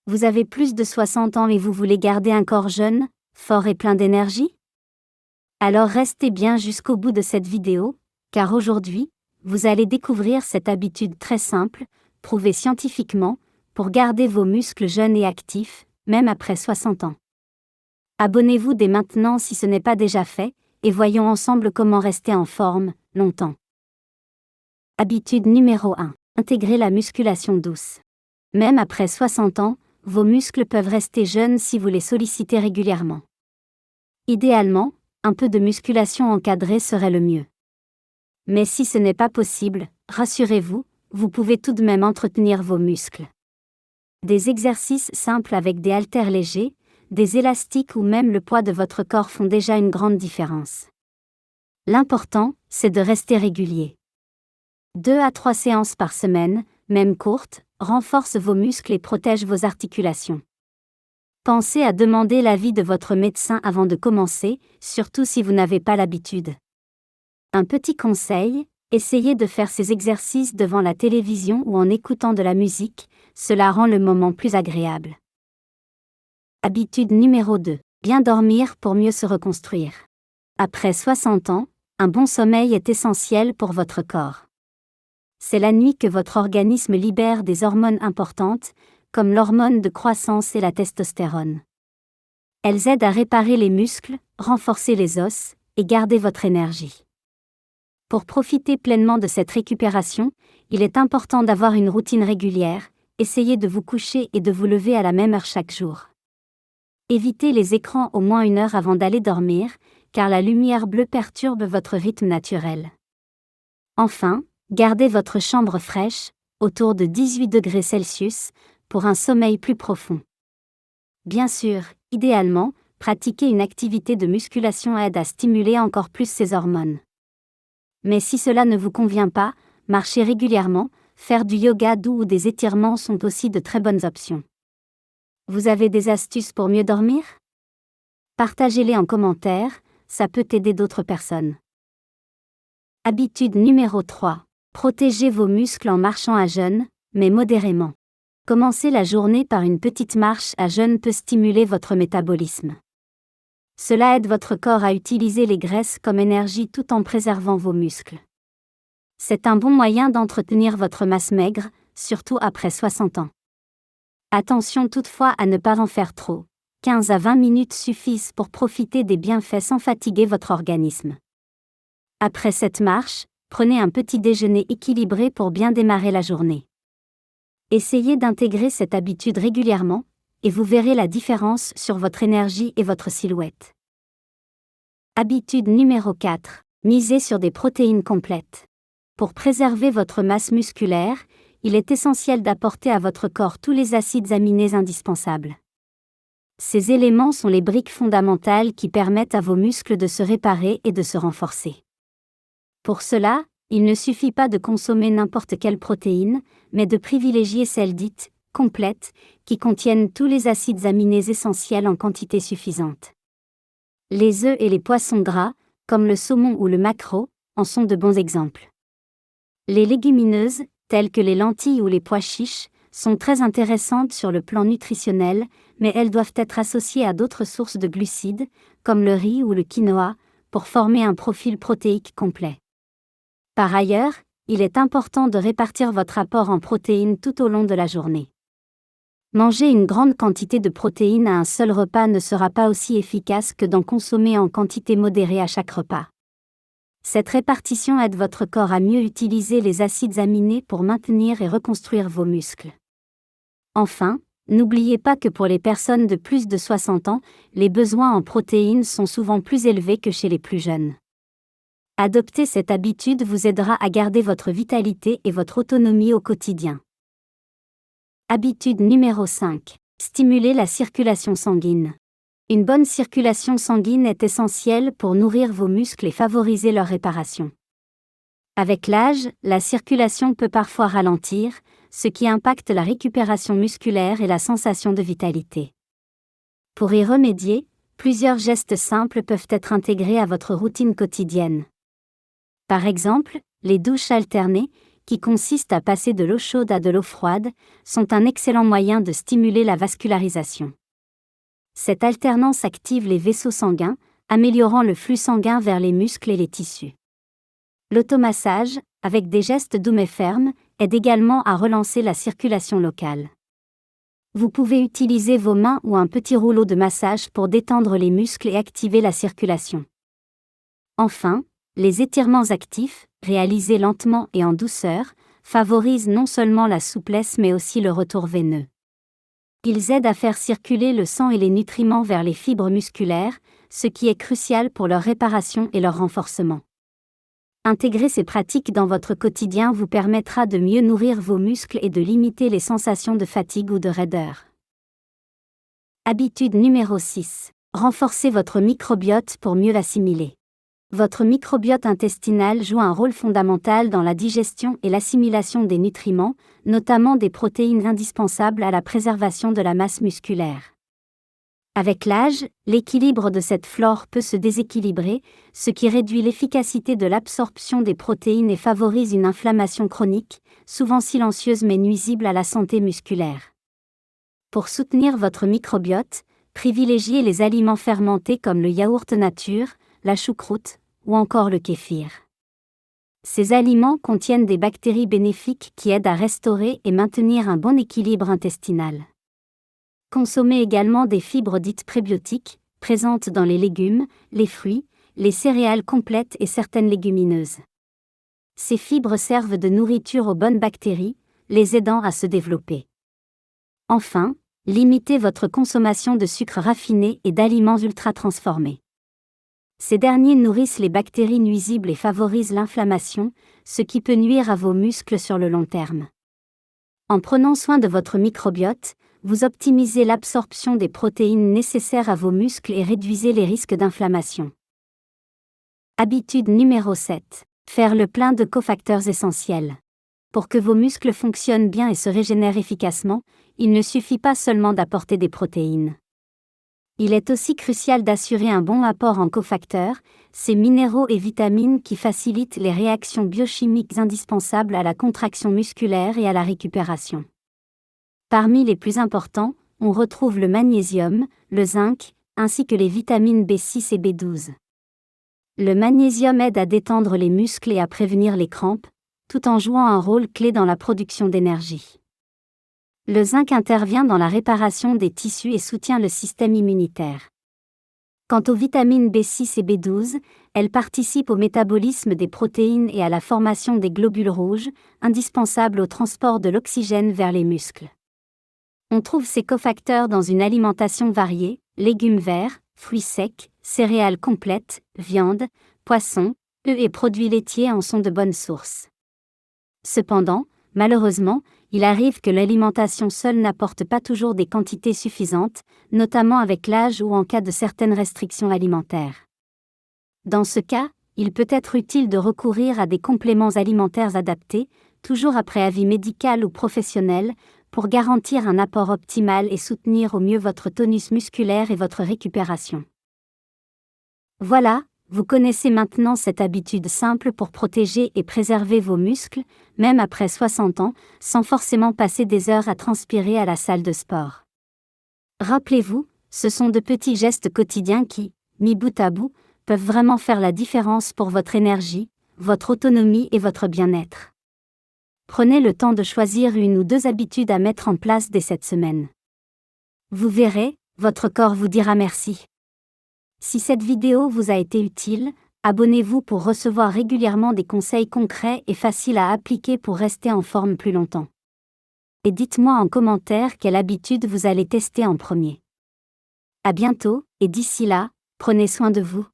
Vous avez plus de 60 ans et vous voulez garder un corps jeune, fort et plein d'énergie? Alors restez bien jusqu'au bout de cette vidéo, car aujourd'hui, vous allez découvrir cette habitude très simple, prouvée scientifiquement, pour garder vos muscles jeunes et actifs, même après 60 ans. Abonnez-vous dès maintenant si ce n'est pas déjà fait, et voyons ensemble comment rester en forme, longtemps. Habitude numéro 1. Intégrer la musculation douce. Même après 60 ans, vos muscles peuvent rester jeunes si vous les sollicitez régulièrement. Idéalement, un peu de musculation encadrée serait le mieux. Mais si ce n'est pas possible, rassurez-vous, vous pouvez tout de même entretenir vos muscles. Des exercices simples avec des haltères légers, des élastiques ou même le poids de votre corps font déjà une grande différence. L'important, c'est de rester régulier. 2 à 3 séances par semaine, même courtes, renforcent vos muscles et protègent vos articulations. Pensez à demander l'avis de votre médecin avant de commencer, surtout si vous n'avez pas l'habitude. Un petit conseil, essayez de faire ces exercices devant la télévision ou en écoutant de la musique, cela rend le moment plus agréable. Habitude numéro 2. Bien dormir pour mieux se reconstruire. Après 60 ans, un bon sommeil est essentiel pour votre corps. C'est la nuit que votre organisme libère des hormones importantes, comme l'hormone de croissance et la testostérone. Elles aident à réparer les muscles, renforcer les os, et garder votre énergie. Pour profiter pleinement de cette récupération, il est important d'avoir une routine régulière, essayez de vous coucher et de vous lever à la même heure chaque jour. Évitez les écrans au moins 1 heure avant d'aller dormir, car la lumière bleue perturbe votre rythme naturel. Enfin, gardez votre chambre fraîche, autour de 18 degrés Celsius, pour un sommeil plus profond. Bien sûr, idéalement, pratiquer une activité de musculation aide à stimuler encore plus ces hormones. Mais si cela ne vous convient pas, marcher régulièrement, faire du yoga doux ou des étirements sont aussi de très bonnes options. Vous avez des astuces pour mieux dormir? Partagez-les en commentaire, ça peut aider d'autres personnes. Habitude numéro 3. Protégez vos muscles en marchant à jeûne, mais modérément. Commencer la journée par une petite marche à jeûne peut stimuler votre métabolisme. Cela aide votre corps à utiliser les graisses comme énergie tout en préservant vos muscles. C'est un bon moyen d'entretenir votre masse maigre, surtout après 60 ans. Attention toutefois à ne pas en faire trop. 15 à 20 minutes suffisent pour profiter des bienfaits sans fatiguer votre organisme. Après cette marche, prenez un petit déjeuner équilibré pour bien démarrer la journée. Essayez d'intégrer cette habitude régulièrement, et vous verrez la différence sur votre énergie et votre silhouette. Habitude numéro 4. Misez sur des protéines complètes. Pour préserver votre masse musculaire, il est essentiel d'apporter à votre corps tous les acides aminés indispensables. Ces éléments sont les briques fondamentales qui permettent à vos muscles de se réparer et de se renforcer. Pour cela, il ne suffit pas de consommer n'importe quelle protéine, mais de privilégier celles dites « complètes » qui contiennent tous les acides aminés essentiels en quantité suffisante. Les œufs et les poissons gras, comme le saumon ou le maquereau, en sont de bons exemples. Les légumineuses, telles que les lentilles ou les pois chiches, sont très intéressantes sur le plan nutritionnel, mais elles doivent être associées à d'autres sources de glucides, comme le riz ou le quinoa, pour former un profil protéique complet. Par ailleurs, il est important de répartir votre apport en protéines tout au long de la journée. Manger une grande quantité de protéines à un seul repas ne sera pas aussi efficace que d'en consommer en quantité modérée à chaque repas. Cette répartition aide votre corps à mieux utiliser les acides aminés pour maintenir et reconstruire vos muscles. Enfin, n'oubliez pas que pour les personnes de plus de 60 ans, les besoins en protéines sont souvent plus élevés que chez les plus jeunes. Adopter cette habitude vous aidera à garder votre vitalité et votre autonomie au quotidien. Habitude numéro 5. Stimuler la circulation sanguine. Une bonne circulation sanguine est essentielle pour nourrir vos muscles et favoriser leur réparation. Avec l'âge, la circulation peut parfois ralentir, ce qui impacte la récupération musculaire et la sensation de vitalité. Pour y remédier, plusieurs gestes simples peuvent être intégrés à votre routine quotidienne. Par exemple, les douches alternées, qui consiste à passer de l'eau chaude à de l'eau froide, sont un excellent moyen de stimuler la vascularisation. Cette alternance active les vaisseaux sanguins, améliorant le flux sanguin vers les muscles et les tissus. L'automassage, avec des gestes doux mais fermes, aide également à relancer la circulation locale. Vous pouvez utiliser vos mains ou un petit rouleau de massage pour détendre les muscles et activer la circulation. Enfin, les étirements actifs, réalisés lentement et en douceur, favorisent non seulement la souplesse mais aussi le retour veineux. Ils aident à faire circuler le sang et les nutriments vers les fibres musculaires, ce qui est crucial pour leur réparation et leur renforcement. Intégrer ces pratiques dans votre quotidien vous permettra de mieux nourrir vos muscles et de limiter les sensations de fatigue ou de raideur. Habitude numéro 6. Renforcez votre microbiote pour mieux l'assimiler. Votre microbiote intestinal joue un rôle fondamental dans la digestion et l'assimilation des nutriments, notamment des protéines indispensables à la préservation de la masse musculaire. Avec l'âge, l'équilibre de cette flore peut se déséquilibrer, ce qui réduit l'efficacité de l'absorption des protéines et favorise une inflammation chronique, souvent silencieuse mais nuisible à la santé musculaire. Pour soutenir votre microbiote, privilégiez les aliments fermentés comme le yaourt nature, la choucroute, ou encore le kéfir. Ces aliments contiennent des bactéries bénéfiques qui aident à restaurer et maintenir un bon équilibre intestinal. Consommez également des fibres dites prébiotiques, présentes dans les légumes, les fruits, les céréales complètes et certaines légumineuses. Ces fibres servent de nourriture aux bonnes bactéries, les aidant à se développer. Enfin, limitez votre consommation de sucre raffiné et d'aliments ultra-transformés. Ces derniers nourrissent les bactéries nuisibles et favorisent l'inflammation, ce qui peut nuire à vos muscles sur le long terme. En prenant soin de votre microbiote, vous optimisez l'absorption des protéines nécessaires à vos muscles et réduisez les risques d'inflammation. Habitude numéro 7. Faire le plein de cofacteurs essentiels. Pour que vos muscles fonctionnent bien et se régénèrent efficacement, il ne suffit pas seulement d'apporter des protéines. Il est aussi crucial d'assurer un bon apport en cofacteurs, ces minéraux et vitamines qui facilitent les réactions biochimiques indispensables à la contraction musculaire et à la récupération. Parmi les plus importants, on retrouve le magnésium, le zinc, ainsi que les vitamines B6 et B12. Le magnésium aide à détendre les muscles et à prévenir les crampes, tout en jouant un rôle clé dans la production d'énergie. Le zinc intervient dans la réparation des tissus et soutient le système immunitaire. Quant aux vitamines B6 et B12, elles participent au métabolisme des protéines et à la formation des globules rouges, indispensables au transport de l'oxygène vers les muscles. On trouve ces cofacteurs dans une alimentation variée, légumes verts, fruits secs, céréales complètes, viande, poissons, œufs et produits laitiers en sont de bonnes sources. Cependant, malheureusement, il arrive que l'alimentation seule n'apporte pas toujours des quantités suffisantes, notamment avec l'âge ou en cas de certaines restrictions alimentaires. Dans ce cas, il peut être utile de recourir à des compléments alimentaires adaptés, toujours après avis médical ou professionnel, pour garantir un apport optimal et soutenir au mieux votre tonus musculaire et votre récupération. Voilà, vous connaissez maintenant cette habitude simple pour protéger et préserver vos muscles, même après 60 ans, sans forcément passer des heures à transpirer à la salle de sport. Rappelez-vous, ce sont de petits gestes quotidiens qui, mis bout à bout, peuvent vraiment faire la différence pour votre énergie, votre autonomie et votre bien-être. Prenez le temps de choisir une ou deux habitudes à mettre en place dès cette semaine. Vous verrez, votre corps vous dira merci. Si cette vidéo vous a été utile, abonnez-vous pour recevoir régulièrement des conseils concrets et faciles à appliquer pour rester en forme plus longtemps. Et dites-moi en commentaire quelle habitude vous allez tester en premier. À bientôt, et d'ici là, prenez soin de vous.